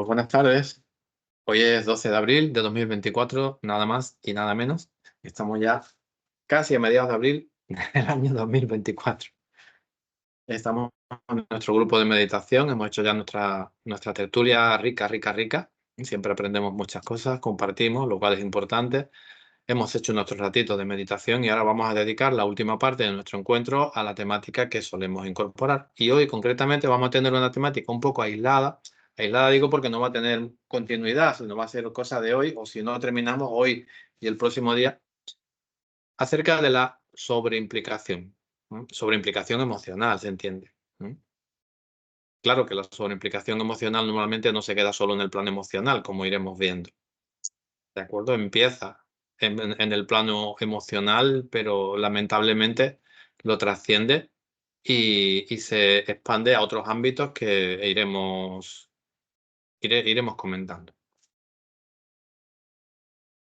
Pues buenas tardes. Hoy es 12 de abril de 2024, nada más y nada menos. Estamos ya casi a mediados de abril del año 2024. Estamos en nuestro grupo de meditación, hemos hecho ya nuestra tertulia rica, rica, rica. Siempre aprendemos muchas cosas, compartimos, lo cual es importante. Hemos hecho nuestro ratito de meditación y ahora vamos a dedicar la última parte de nuestro encuentro a la temática que solemos incorporar. Y hoy concretamente vamos a tener una temática un poco aislada. Aislada digo porque no va a tener continuidad, sino va a ser cosa de hoy, o si no terminamos hoy y el próximo día, acerca de la sobreimplicación. Sobreimplicación emocional, ¿se entiende? ¿Mm? Claro que la sobreimplicación emocional normalmente no se queda solo en el plano emocional, como iremos viendo. ¿De acuerdo? Empieza en el plano emocional, pero lamentablemente lo trasciende y se expande a otros ámbitos que iremos comentando.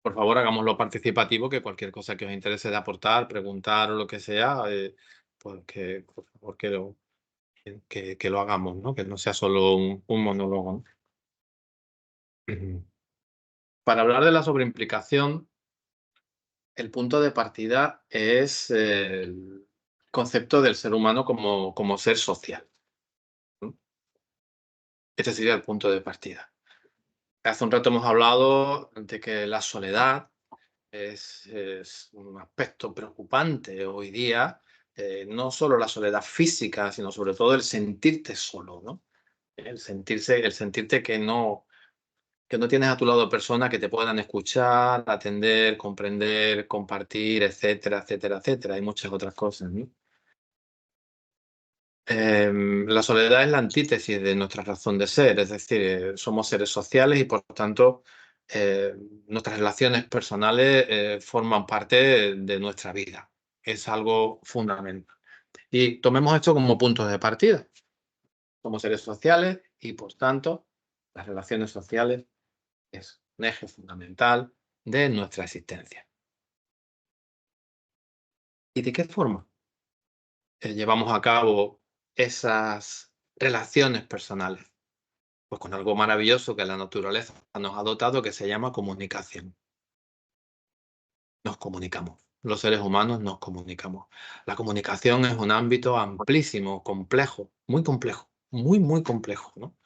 Por favor, hagámoslo participativo, que cualquier cosa que os interese de aportar, preguntar o lo que sea, pues que, por favor, que lo hagamos, ¿no? Que no sea solo un monólogo, ¿no? Ujú. Para hablar de la sobreimplicación, el punto de partida es el concepto del ser humano como ser social, ¿no? Este sería el punto de partida. Hace un rato hemos hablado de que la soledad es un aspecto preocupante hoy día, no solo la soledad física, sino sobre todo el sentirte solo, ¿no? El sentirte que no tienes a tu lado personas que te puedan escuchar, atender, comprender, compartir, etcétera, etcétera, etcétera. Hay muchas otras cosas, ¿no? La soledad es la antítesis de nuestra razón de ser, es decir, somos seres sociales y por tanto eh, nuestras relaciones personales forman parte de nuestra vida. Es algo fundamental. Y tomemos esto como punto de partida. Somos seres sociales y por tanto las relaciones sociales es un eje fundamental de nuestra existencia. ¿Y de qué forma llevamos a cabo esas relaciones personales? Pues con algo maravilloso que la naturaleza nos ha dotado, que se llama comunicación. Nos comunicamos. Los seres humanos nos comunicamos. La comunicación es un ámbito amplísimo, complejo, muy, muy complejo, ¿no?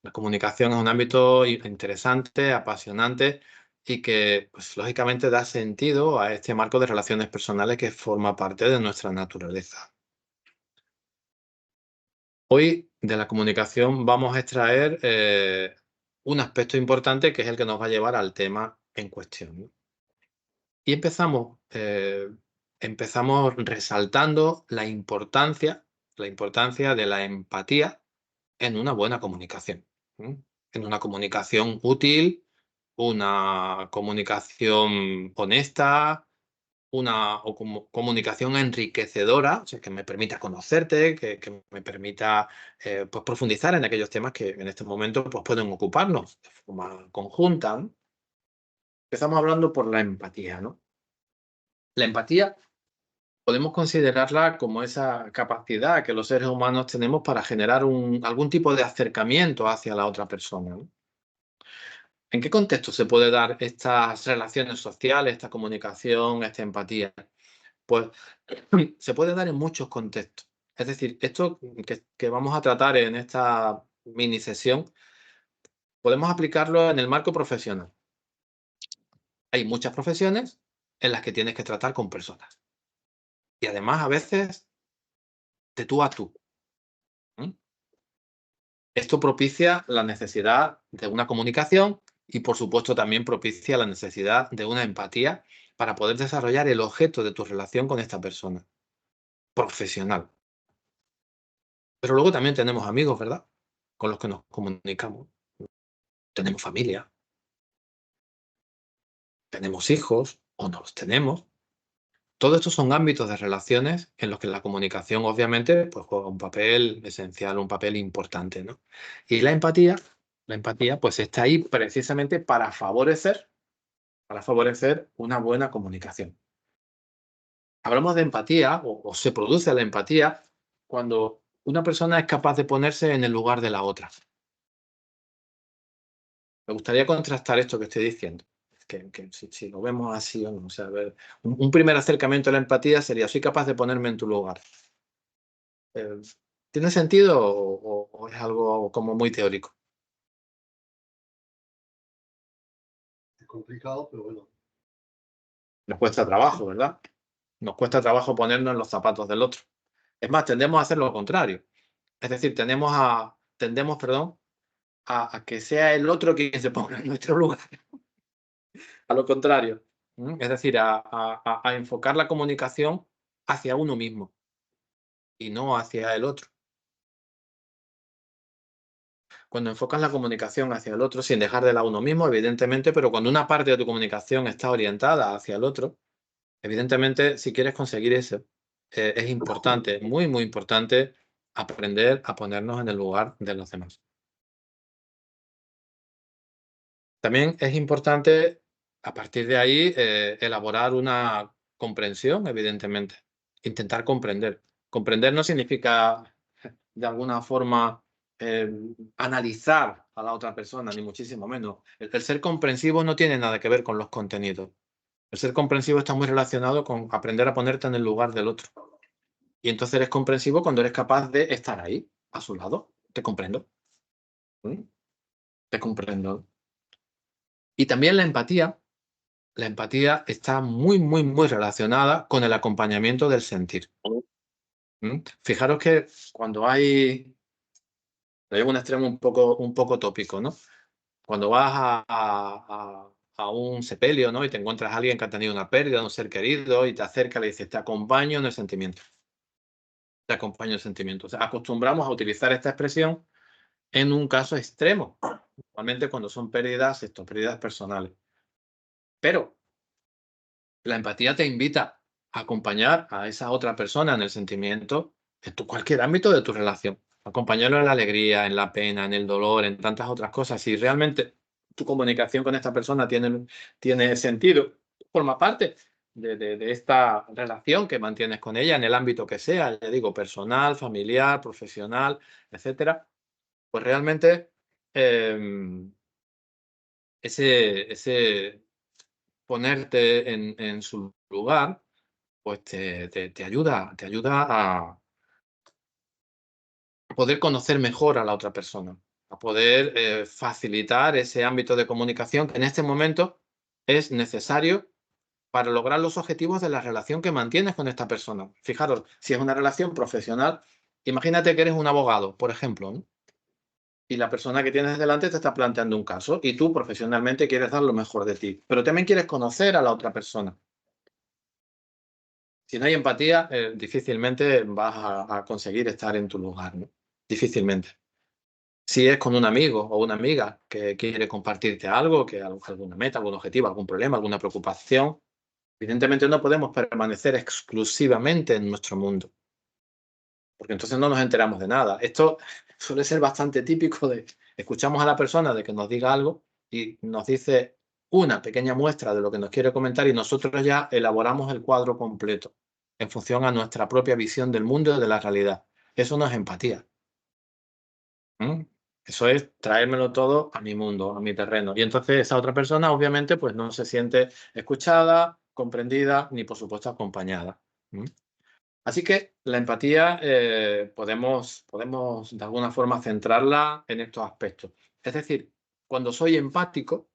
La comunicación es un ámbito interesante, apasionante y que, pues, lógicamente da sentido a este marco de relaciones personales que forma parte de nuestra naturaleza. Hoy de la comunicación vamos a extraer un aspecto importante que es el que nos va a llevar al tema en cuestión, ¿no? Y empezamos resaltando la importancia de la empatía en una buena comunicación, ¿m? En una comunicación útil, una comunicación honesta, una comunicación enriquecedora, o sea, que me permita conocerte, que me permita pues profundizar en aquellos temas que en este momento pues, pueden ocuparnos de forma conjunta, ¿no? Empezamos hablando por la empatía, ¿no? La empatía podemos considerarla como esa capacidad que los seres humanos tenemos para generar algún tipo de acercamiento hacia la otra persona, ¿no? ¿En qué contexto se puede dar estas relaciones sociales, esta comunicación, esta empatía? Pues se puede dar en muchos contextos. Es decir, esto que vamos a tratar en esta mini sesión, podemos aplicarlo en el marco profesional. Hay muchas profesiones en las que tienes que tratar con personas. Y además, a veces, de tú a tú. ¿M? Esto propicia la necesidad de una comunicación y, por supuesto, también propicia la necesidad de una empatía para poder desarrollar el objeto de tu relación con esta persona, profesional. Pero luego también tenemos amigos, ¿verdad? Con los que nos comunicamos. Tenemos familia, tenemos hijos o no los tenemos. Todos estos son ámbitos de relaciones en los que la comunicación, obviamente, pues juega un papel esencial, un papel importante, ¿no? Y la empatía, pues está ahí precisamente para favorecer una buena comunicación. Hablamos de empatía o se produce la empatía cuando una persona es capaz de ponerse en el lugar de la otra. Me gustaría contrastar esto que estoy diciendo. Que si lo vemos así o no. O sea, a ver, un primer acercamiento a la empatía sería: soy capaz de ponerme en tu lugar. Eh, ¿Tiene sentido o es algo como muy teórico? Es complicado, pero bueno. Nos cuesta trabajo, ¿verdad? Nos cuesta trabajo ponernos en los zapatos del otro. Es más, tendemos a hacer lo contrario. Es decir, tendemos, perdón, a que sea el otro quien se ponga en nuestro lugar. A lo contrario. Es decir, a enfocar la comunicación hacia uno mismo y no hacia el otro. Cuando enfocas la comunicación hacia el otro, sin dejar de lado uno mismo, evidentemente, pero cuando una parte de tu comunicación está orientada hacia el otro, evidentemente, si quieres conseguir eso, es importante, muy, muy importante, aprender a ponernos en el lugar de los demás. También es importante, a partir de ahí, elaborar una comprensión, evidentemente. Intentar comprender. Comprender no significa, de alguna forma, analizar a la otra persona, ni muchísimo menos. El ser comprensivo no tiene nada que ver con los contenidos. El ser comprensivo está muy relacionado con aprender a ponerte en el lugar del otro. Y entonces eres comprensivo cuando eres capaz de estar ahí, a su lado. Te comprendo. ¿Mm? Te comprendo. Y también la empatía está muy, muy, muy relacionada con el acompañamiento del sentir. Fijaros que cuando lo llevo a un extremo un poco tópico, ¿no? Cuando vas a un sepelio, ¿no? Y te encuentras a alguien que ha tenido una pérdida de un ser querido y te acerca y le dices: te acompaño en el sentimiento. Te acompaño en el sentimiento. O sea, acostumbramos a utilizar esta expresión en un caso extremo, normalmente cuando son pérdidas personales. Pero la empatía te invita a acompañar a esa otra persona en el sentimiento, en cualquier ámbito de tu relación. Acompañarlo en la alegría, en la pena, en el dolor, en tantas otras cosas. Si realmente tu comunicación con esta persona tiene sentido, forma parte de esta relación que mantienes con ella en el ámbito que sea, ya digo, personal, familiar, profesional, etcétera, pues realmente em, ese ponerte en su lugar, pues te ayuda a poder conocer mejor a la otra persona, a poder facilitar ese ámbito de comunicación que en este momento es necesario para lograr los objetivos de la relación que mantienes con esta persona. Fijaros, si es una relación profesional, imagínate que eres un abogado, por ejemplo, ¿no? Y la persona que tienes delante te está planteando un caso y tú profesionalmente quieres dar lo mejor de ti, pero también quieres conocer a la otra persona. Si no hay empatía, difícilmente vas a conseguir estar en tu lugar, ¿no? Difícilmente. Si es con un amigo o una amiga que quiere compartirte algo, alguna meta, algún objetivo, algún problema, alguna preocupación, evidentemente no podemos permanecer exclusivamente en nuestro mundo, porque entonces no nos enteramos de nada. Esto suele ser bastante típico de escuchamos a la persona de que nos diga algo y nos dice una pequeña muestra de lo que nos quiere comentar y nosotros ya elaboramos el cuadro completo en función a nuestra propia visión del mundo y de la realidad. Eso no es empatía. ¿Mm? Eso es traérmelo todo a mi mundo, a mi terreno. Y entonces esa otra persona obviamente pues no se siente escuchada, comprendida ni por supuesto acompañada. ¿Mm? Así que la empatía podemos de alguna forma centrarla en estos aspectos. Es decir, cuando soy empático,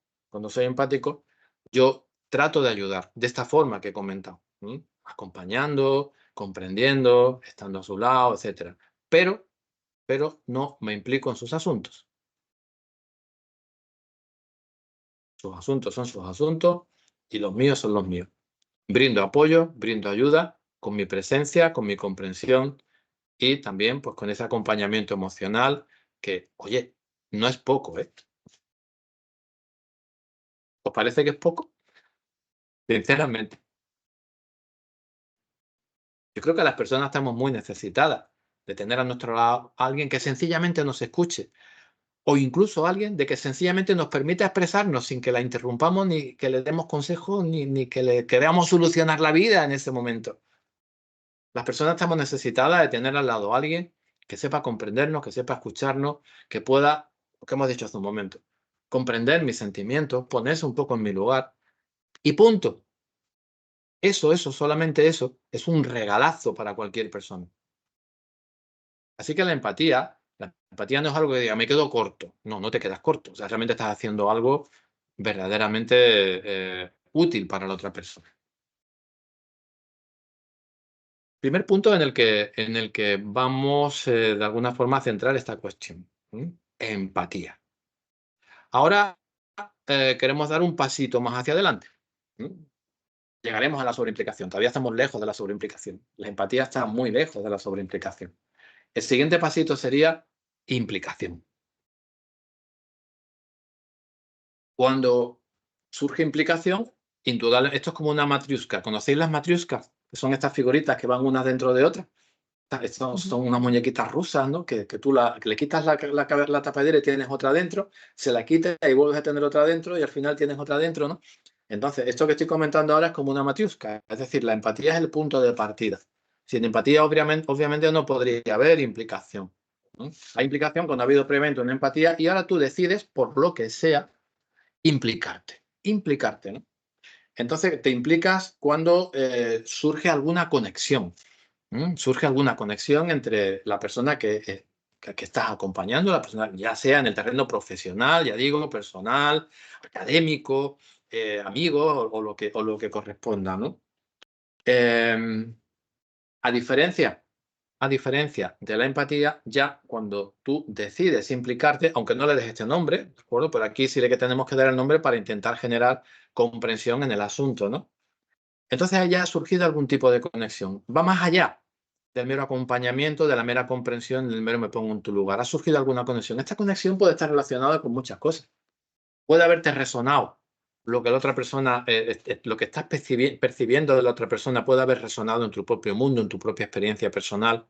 yo trato de ayudar de esta forma que he comentado, acompañando, comprendiendo, estando a su lado, etcétera. Pero no me implico en sus asuntos. Sus asuntos son sus asuntos y los míos son los míos. Brindo apoyo, brindo ayuda con mi presencia, con mi comprensión y también pues con ese acompañamiento emocional que, oye, no es poco, ¿eh? ¿Os parece que es poco? Sinceramente, yo creo que las personas estamos muy necesitadas de tener a nuestro lado a alguien que sencillamente nos escuche o incluso alguien de que sencillamente nos permita expresarnos sin que la interrumpamos ni que le demos consejos ni que le queramos solucionar la vida en ese momento. Las personas estamos necesitadas de tener al lado a alguien que sepa comprendernos, que sepa escucharnos, que pueda, lo que hemos dicho hace un momento, comprender mis sentimientos, ponerse un poco en mi lugar y punto. Eso, solamente eso, es un regalazo para cualquier persona. Así que la empatía no es algo que diga, me quedo corto. No, no te quedas corto. O sea, realmente estás haciendo algo verdaderamente útil para la otra persona. Primer punto en el que vamos de alguna forma a centrar esta cuestión. Empatía. Ahora queremos dar un pasito más hacia adelante. Llegaremos a la sobreimplicación. Todavía estamos lejos de la sobreimplicación. La empatía está muy lejos de la sobreimplicación. El siguiente pasito sería implicación. Cuando surge implicación, indudablemente, esto es como una matriusca. ¿Conocéis las matriuscas? Que son estas figuritas que van unas dentro de otras. Estas son unas muñequitas rusas, ¿no? Que tú que le quitas la tapadera y tienes otra dentro, se la quitas y vuelves a tener otra dentro y al final tienes otra dentro, ¿no? Entonces, esto que estoy comentando ahora es como una matriusca. Es decir, la empatía es el punto de partida. Sin empatía, obviamente no podría haber implicación. Hay implicación cuando ha habido previamente una empatía y ahora tú decides, por lo que sea, implicarte, ¿no? Entonces te implicas cuando surge alguna conexión. Surge alguna conexión entre la persona que estás acompañando, la persona, ya sea en el terreno profesional, ya digo, personal, académico, amigo o lo que corresponda, ¿no? A diferencia de la empatía, ya cuando tú decides implicarte, aunque no le des este nombre, ¿de acuerdo? Pero aquí sí que tenemos que dar el nombre para intentar generar comprensión en el asunto, ¿no? Entonces ahí ya ha surgido algún tipo de conexión. Va más allá del mero acompañamiento, de la mera comprensión, del mero me pongo en tu lugar. Ha surgido alguna conexión. Esta conexión puede estar relacionada con muchas cosas. Puede haberte resonado lo que la otra persona, lo que estás percibiendo de la otra persona puede haber resonado en tu propio mundo, en tu propia experiencia personal.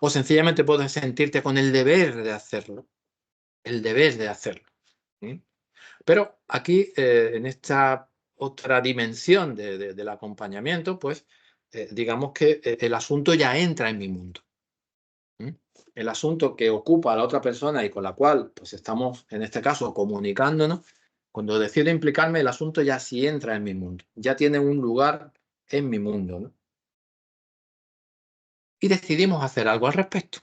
O sencillamente puedes sentirte con el deber de hacerlo. El deber de hacerlo. Pero aquí, en esta otra dimensión del acompañamiento, pues digamos que el asunto ya entra en mi mundo. El asunto que ocupa a la otra persona y con la cual pues estamos, en este caso, comunicándonos, cuando decido implicarme, el asunto ya sí entra en mi mundo, ya tiene un lugar en mi mundo, ¿no? Y decidimos hacer algo al respecto,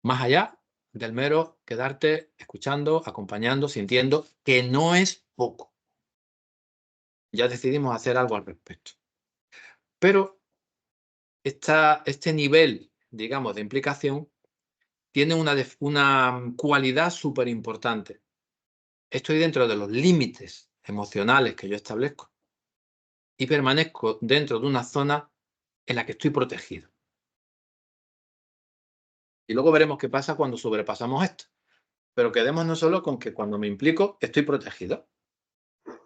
más allá del mero quedarte escuchando, acompañando, sintiendo, que no es poco. Ya decidimos hacer algo al respecto. Pero este nivel, digamos, de implicación tiene una cualidad súper importante. Estoy dentro de los límites emocionales que yo establezco y permanezco dentro de una zona en la que estoy protegido. Y luego veremos qué pasa cuando sobrepasamos esto. Pero quedémonos solo con que cuando me implico, estoy protegido.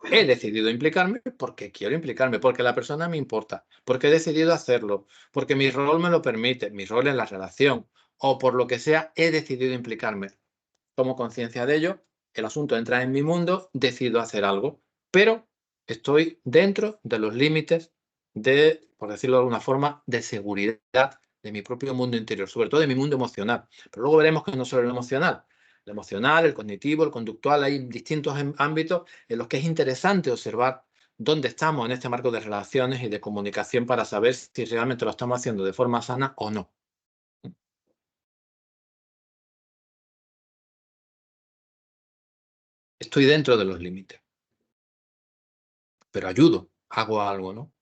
He decidido implicarme porque quiero implicarme, porque la persona me importa, porque he decidido hacerlo, porque mi rol me lo permite, mi rol en la relación, o por lo que sea, he decidido implicarme. Tomo conciencia de ello, el asunto entra en mi mundo, decido hacer algo, pero estoy dentro de los límites de, por decirlo de alguna forma, de seguridad de mi propio mundo interior, sobre todo de mi mundo emocional. Pero luego veremos que no solo lo emocional. El emocional, el cognitivo, el conductual, hay distintos ámbitos en los que es interesante observar dónde estamos en este marco de relaciones y de comunicación para saber si realmente lo estamos haciendo de forma sana o no. Estoy dentro de los límites, pero ayudo, hago algo, ¿no?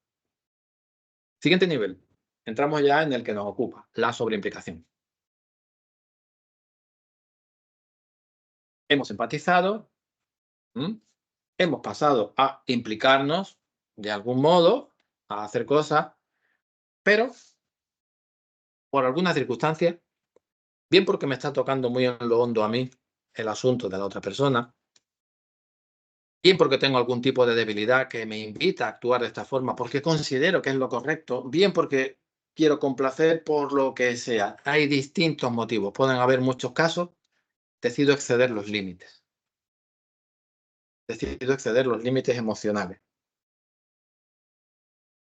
Siguiente nivel. Entramos ya en el que nos ocupa, la sobreimplicación. Hemos empatizado, hemos pasado a implicarnos de algún modo, a hacer cosas, pero por alguna circunstancia, bien porque me está tocando muy en lo hondo a mí el asunto de la otra persona, bien porque tengo algún tipo de debilidad que me invita a actuar de esta forma, porque considero que es lo correcto, bien porque quiero complacer por lo que sea. Hay distintos motivos, pueden haber muchos casos, decido exceder los límites. Decido exceder los límites emocionales.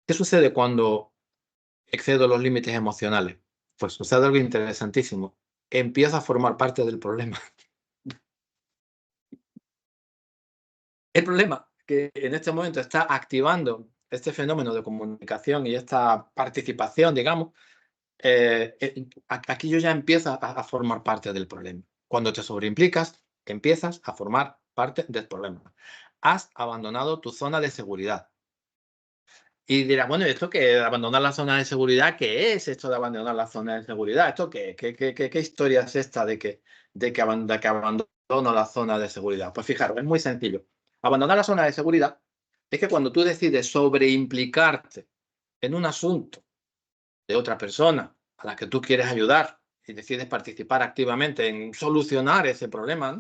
¿Qué sucede cuando excedo los límites emocionales? Pues sucede algo interesantísimo. Empiezo a formar parte del problema. El problema que en este momento está activando este fenómeno de comunicación y esta participación, digamos, aquí yo ya empiezo a formar parte del problema. Cuando te sobreimplicas, empiezas a formar parte del problema. Has abandonado tu zona de seguridad. Y dirás, bueno, ¿esto qué? ¿Abandonar la zona de seguridad? ¿Qué es esto de abandonar la zona de seguridad? ¿Esto qué? ¿Qué historia es esta de que abandono la zona de seguridad? Pues fijaros, es muy sencillo. Abandonar la zona de seguridad es que cuando tú decides sobreimplicarte en un asunto de otra persona a la que tú quieres ayudar y decides participar activamente en solucionar ese problema, ¿no?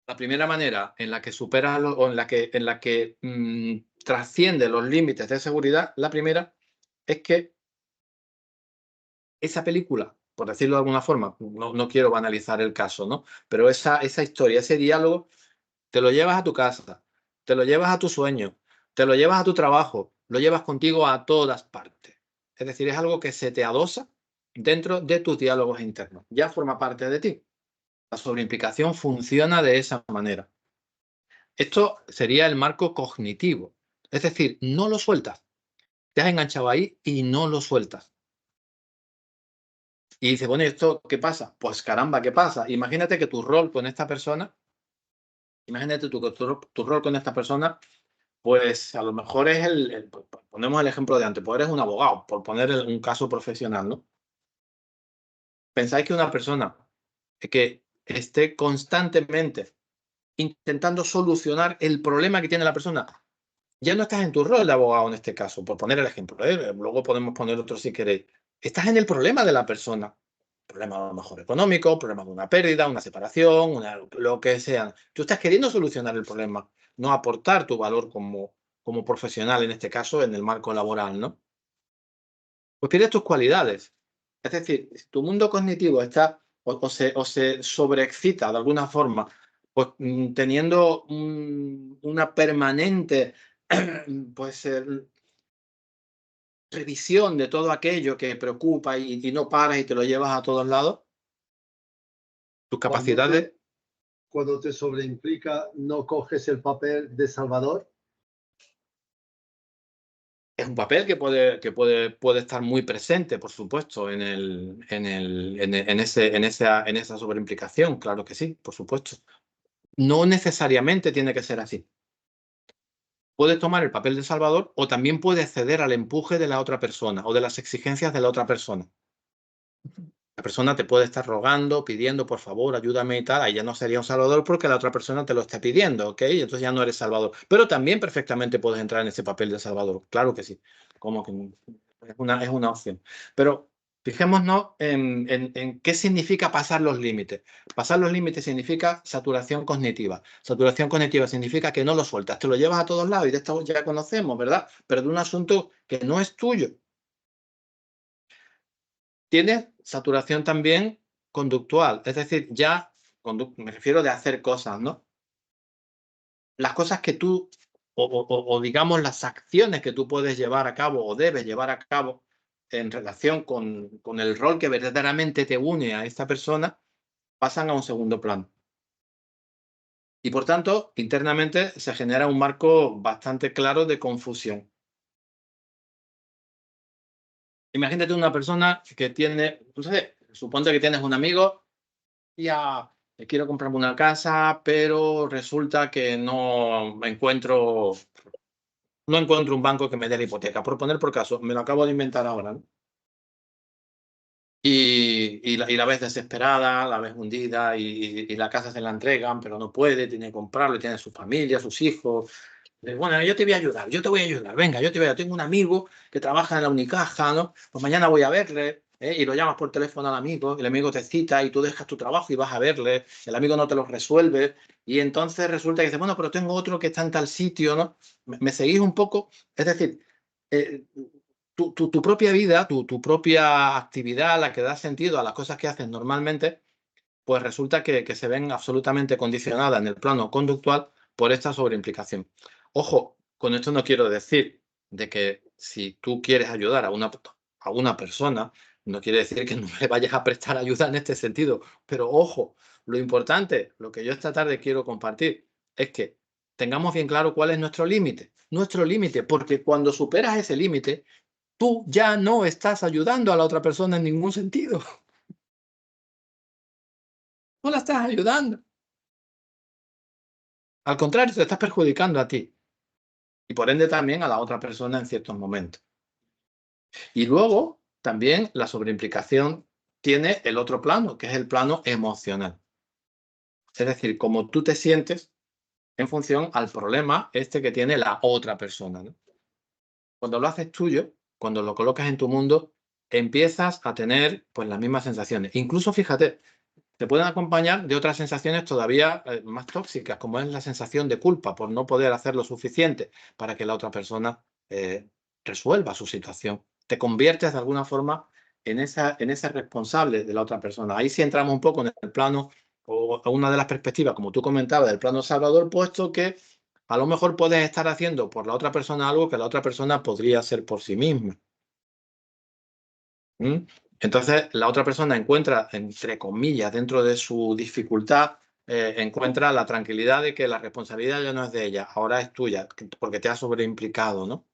La primera manera en la que supera o en la que trasciende los límites de seguridad, la primera es que esa película, por decirlo de alguna forma, no quiero banalizar el caso, ¿no? Pero esa historia, ese diálogo, te lo llevas a tu casa, te lo llevas a tu sueño, te lo llevas a tu trabajo, lo llevas contigo a todas partes. Es decir, es algo que se te adosa dentro de tus diálogos internos. Ya forma parte de ti. La sobreimplicación funciona de esa manera. Esto sería el marco cognitivo. Es decir, no lo sueltas. Te has enganchado ahí y no lo sueltas. Y dices, bueno, ¿y esto qué pasa? Pues caramba, ¿qué pasa? Imagínate que tu rol con esta persona, imagínate tu rol con esta persona, pues a lo mejor es ponemos el ejemplo de antes, pues eres un abogado, por poner un caso profesional, ¿no? ¿Pensáis que una persona que esté constantemente intentando solucionar el problema que tiene la persona, ya no estás en tu rol de abogado en este caso, por poner el ejemplo, luego podemos poner otro si queréis. Estás en el problema de la persona. Problema a lo mejor económico, problema de una pérdida, una separación, lo que sea. Tú estás queriendo solucionar el problema, no aportar tu valor como profesional, en este caso, en el marco laboral, ¿no? Pues pierdes tus cualidades. Es decir, si tu mundo cognitivo está o se sobreexcita de alguna forma, pues teniendo una permanente pues, revisión de todo aquello que preocupa y no paras y te lo llevas a todos lados, tus Cuando capacidades cuando te sobreimplica, no coges el papel de salvador. es un papel que puede estar muy presente, por supuesto, en esa sobreimplicación, claro que sí, por supuesto. No necesariamente tiene que ser así. Puedes tomar el papel de salvador o también puedes ceder al empuje de la otra persona o de las exigencias de la otra persona. La persona te puede estar rogando, pidiendo, por favor, ayúdame y tal. Ahí ya no sería un salvador porque la otra persona te lo está pidiendo, ¿ok? Entonces ya no eres salvador. Pero también perfectamente puedes entrar en ese papel de salvador. Claro que sí. Como que es una opción. Pero fijémonos en qué significa pasar los límites. Pasar los límites significa saturación cognitiva. Saturación cognitiva significa que no lo sueltas, te lo llevas a todos lados y de esto ya conocemos, ¿verdad? Pero de un asunto que no es tuyo. Tienes saturación también conductual, es decir, ya me refiero de hacer cosas, ¿no? Las cosas que tú, o digamos las acciones que tú puedes llevar a cabo o debes llevar a cabo en relación con el rol que verdaderamente te une a esta persona, pasan a un segundo plano. Y por tanto, internamente se genera un marco bastante claro de confusión. Imagínate una persona que tiene, no sé, suponte que tienes un amigo. Ya, quiero comprarme una casa, pero resulta que no encuentro un banco que me dé la hipoteca. Por poner por caso, me lo acabo de inventar ahora, ¿no? Y la ves desesperada, la ves hundida y la casa se la entregan, pero no puede, tiene que comprarlo, tiene su familia, sus hijos. Bueno, yo te voy a ayudar, yo te voy a ayudar, venga, yo te voy a tengo un amigo que trabaja en la Unicaja, ¿no? Pues mañana voy a verle, ¿eh? Y lo llamas por teléfono al amigo, y el amigo te cita y tú dejas tu trabajo y vas a verle, el amigo no te lo resuelve, y entonces resulta que dices, bueno, pero tengo otro que está en tal sitio, ¿no? ¿Me seguís un poco? Es decir, eh, tu propia vida, tu propia actividad, la que da sentido a las cosas que haces normalmente, pues resulta que se ven absolutamente condicionadas en el plano conductual por esta sobreimplicación. Ojo, con esto no quiero decir de que si tú quieres ayudar a una persona, no quiere decir que no le vayas a prestar ayuda en este sentido, pero ojo, Lo importante, lo que yo esta tarde quiero compartir, es que tengamos bien claro cuál es nuestro límite. Nuestro límite, porque cuando superas ese límite, tú ya no estás ayudando a la otra persona en ningún sentido. No la estás ayudando. Al contrario, te estás perjudicando a ti. Y por ende también a la otra persona en ciertos momentos. Y luego, también la sobreimplicación tiene el otro plano, que es el plano emocional. Es decir, cómo tú te sientes en función al problema este que tiene la otra persona, ¿no? Cuando lo haces tuyo, cuando lo colocas en tu mundo, empiezas a tener pues las mismas sensaciones. Incluso, fíjate, te pueden acompañar de otras sensaciones todavía más tóxicas, como es la sensación de culpa por no poder hacer lo suficiente para que la otra persona resuelva su situación. Te conviertes de alguna forma en ese responsable de la otra persona. Ahí sí entramos un poco en el plano o una de las perspectivas, como tú comentabas, del plano salvador, puesto que a lo mejor puedes estar haciendo por la otra persona algo que la otra persona podría hacer por sí misma. ¿Mm? Entonces, la otra persona encuentra, entre comillas, dentro de su dificultad, encuentra la tranquilidad de que la responsabilidad ya no es de ella, ahora es tuya, porque te has sobreimplicado, ¿no?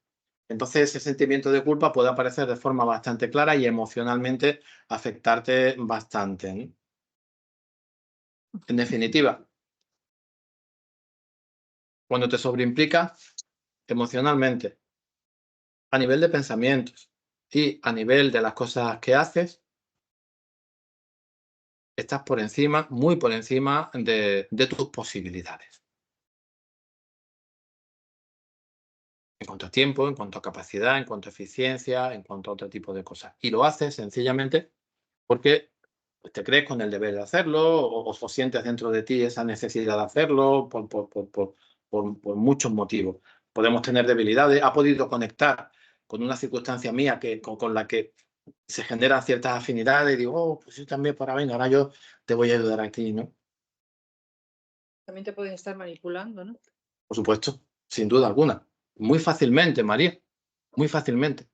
Entonces, ese sentimiento de culpa puede aparecer de forma bastante clara y emocionalmente afectarte bastante, ¿no? En definitiva, cuando te sobreimplicas emocionalmente, a nivel de pensamientos y a nivel de las cosas que haces, estás por encima, muy por encima de tus posibilidades. En cuanto a tiempo, en cuanto a capacidad, en cuanto a eficiencia, en cuanto a otro tipo de cosas. Y lo haces sencillamente porque te crees con el deber de hacerlo o sientes dentro de ti esa necesidad de hacerlo por muchos motivos. Podemos tener debilidades. Ha podido conectar con una circunstancia mía con la que se generan ciertas afinidades y digo, oh, pues yo también, para venga, ahora yo te voy a ayudar aquí, ¿no? También te pueden estar manipulando, ¿no? Por supuesto, sin duda alguna. Muy fácilmente, María, muy fácilmente.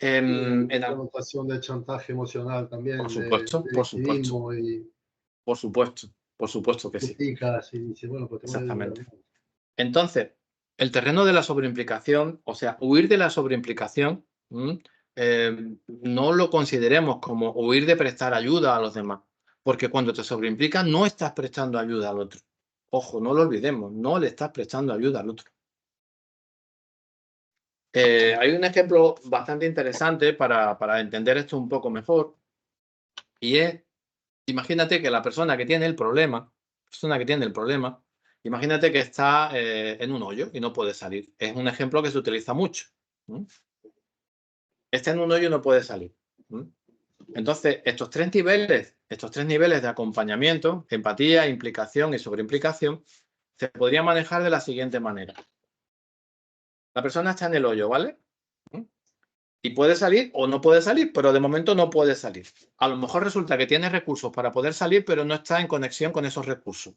La notación de chantaje emocional también, Por de supuesto, por supuesto, victimismo y por supuesto que tú sí, picas y dices, bueno, pues te voy a ayudar. exactamente. Entonces, el terreno de la sobreimplicación, o sea, huir de la sobreimplicación, no lo consideremos como huir de prestar ayuda a los demás, porque cuando te sobreimplicas no estás prestando ayuda al otro. Ojo, no lo olvidemos, no le estás prestando ayuda al otro. Hay un ejemplo bastante interesante para entender esto un poco mejor, y es, imagínate que la persona que tiene el problema, imagínate que está en un hoyo y no puede salir. Es un ejemplo que se utiliza mucho. ¿Mm? Está en un hoyo y no puede salir. ¿Mm? Entonces, estos tres niveles de acompañamiento, empatía, implicación y sobreimplicación, se podrían manejar de la siguiente manera. La persona está en el hoyo, ¿vale? ¿Mm? Y puede salir o no puede salir, pero de momento no puede salir. A lo mejor resulta que tiene recursos para poder salir, pero no está en conexión con esos recursos.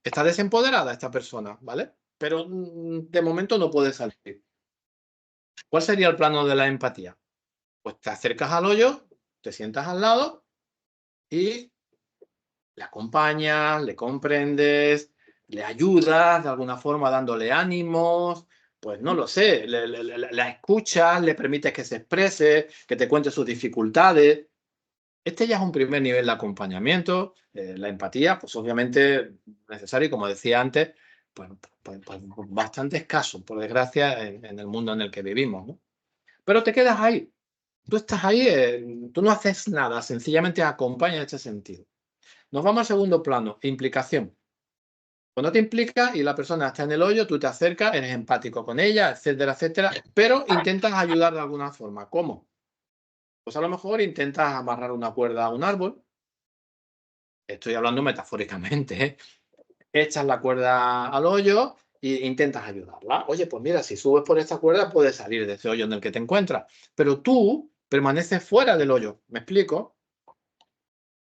Está desempoderada esta persona, ¿vale? Pero de momento no puede salir. ¿Cuál sería el plano de la empatía? Pues te acercas al hoyo, te sientas al lado y le acompañas, le comprendes, le ayudas de alguna forma dándole ánimos, pues no lo sé, la escuchas, le permites que se exprese, que te cuente sus dificultades. Este ya es un primer nivel de acompañamiento. La empatía, pues obviamente necesario, y como decía antes, pues, pues bastante escaso, por desgracia, en el mundo en el que vivimos, ¿no? Pero te quedas ahí. Tú estás ahí, tú no haces nada, sencillamente acompañas en este sentido. Nos vamos al segundo plano, implicación. Cuando te implicas y la persona está en el hoyo, tú te acercas, eres empático con ella, etcétera, etcétera, pero intentas ayudar de alguna forma. ¿Cómo? Pues a lo mejor intentas amarrar una cuerda a un árbol. Estoy hablando metafóricamente, ¿eh? Echas la cuerda al hoyo e intentas ayudarla. Oye, pues mira, si subes por esta cuerda puedes salir de ese hoyo en el que te encuentras, pero tú permaneces fuera del hoyo. ¿Me explico?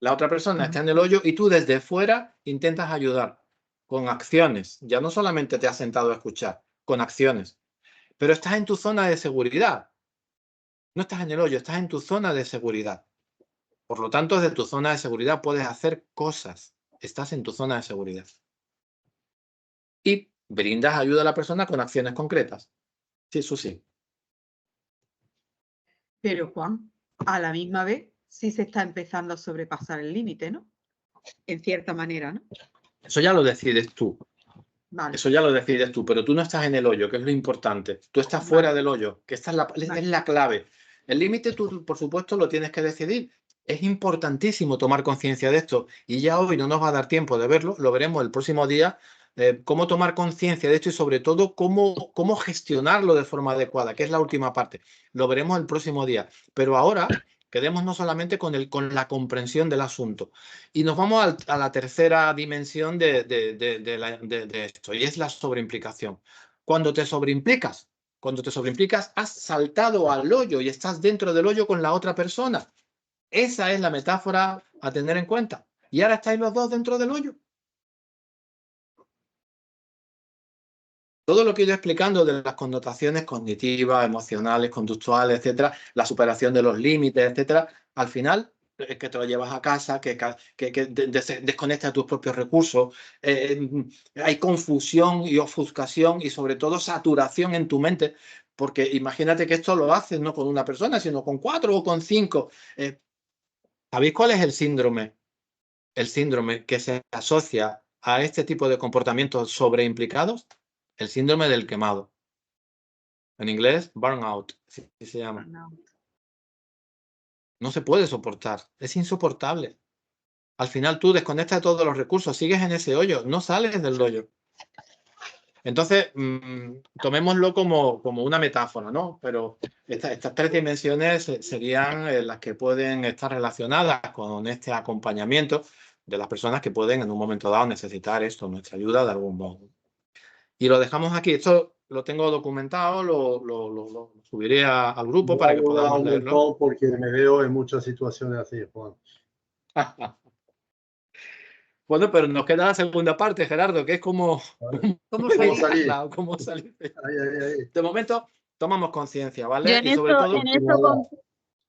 La otra persona está en el hoyo y tú desde fuera intentas ayudar con acciones. Ya no solamente te has sentado a escuchar, con acciones, pero estás en tu zona de seguridad. No estás en el hoyo, estás en tu zona de seguridad. Por lo tanto, desde tu zona de seguridad puedes hacer cosas estás en tu zona de seguridad. Y brindas ayuda a la persona con acciones concretas. Sí, eso sí. Pero, Juan, a la misma vez sí se está empezando a sobrepasar el límite, ¿no? En cierta manera, ¿no? Eso ya lo decides tú. Vale. Eso ya lo decides tú, pero tú no estás en el hoyo, que es lo importante. Tú estás Vale. fuera del hoyo, que esta es Vale. la clave. El límite tú, por supuesto, lo tienes que decidir. Es importantísimo tomar conciencia de esto. Y ya hoy no nos va a dar tiempo de verlo, lo veremos el próximo día, cómo tomar conciencia de esto y sobre todo cómo gestionarlo de forma adecuada, que es la última parte. Lo veremos el próximo día. Pero ahora quedémonos solamente con la comprensión del asunto. Y nos vamos a la tercera dimensión de esto, y es la sobreimplicación. Cuando te sobreimplicas, has saltado al hoyo y estás dentro del hoyo con la otra persona. Esa es la metáfora a tener en cuenta. Y ahora estáis los dos dentro del hoyo. Todo lo que he ido explicando de las connotaciones cognitivas, emocionales, conductuales, etcétera, la superación de los límites, etcétera, al final es que te lo llevas a casa, que desconectas tus propios recursos, hay confusión y ofuscación y sobre todo saturación en tu mente, porque imagínate que esto lo haces no con una persona, sino con 4 o con 5. ¿Sabéis cuál es el síndrome? El síndrome que se asocia a este tipo de comportamientos sobreimplicados. El síndrome del quemado. En inglés, burnout, así se llama. No se puede soportar, es insoportable. Al final tú desconectas de todos los recursos, sigues en ese hoyo, no sales del hoyo. Entonces, tomémoslo como una metáfora, ¿no? Pero estas 3 dimensiones serían las que pueden estar relacionadas con este acompañamiento de las personas que pueden en un momento dado necesitar esto, nuestra ayuda de algún modo. Y lo dejamos aquí. Esto lo tengo documentado, lo subiré al grupo para que podamos leerlo. Porque me veo en muchas situaciones así, Juan. Bueno, pero nos queda la segunda parte, Gerardo, que es ¿Cómo salir? cómo salir. Ahí. De momento, tomamos conciencia, ¿vale? Yo en Y sobre todo,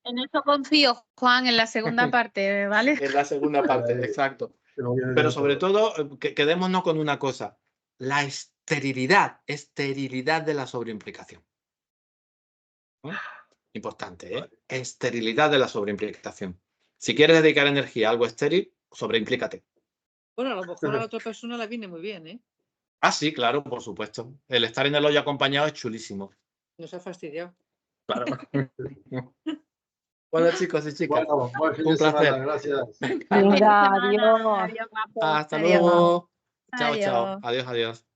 en eso confío, Juan, en la segunda parte, ¿vale? en la segunda parte, exacto. Pero sobre todo, quedémonos con una cosa. La esterilidad de la sobreimplicación. Importante, ¿eh? Esterilidad de la sobreimplicación. Si quieres dedicar energía a algo estéril, sobreimplícate. Bueno, a lo mejor a la otra persona la viene muy bien, ¿eh? Ah, sí, claro, por supuesto. El estar en el hoyo acompañado es chulísimo. Nos ha fastidiado. Claro. Bueno, chicos y chicas, Bueno, buen fin un de semana, placer. gracias. Buen fin de semana. Adiós. Adiós, guapo. Hasta Adiós. luego. Chao, Adiós. chao. Adiós, adiós.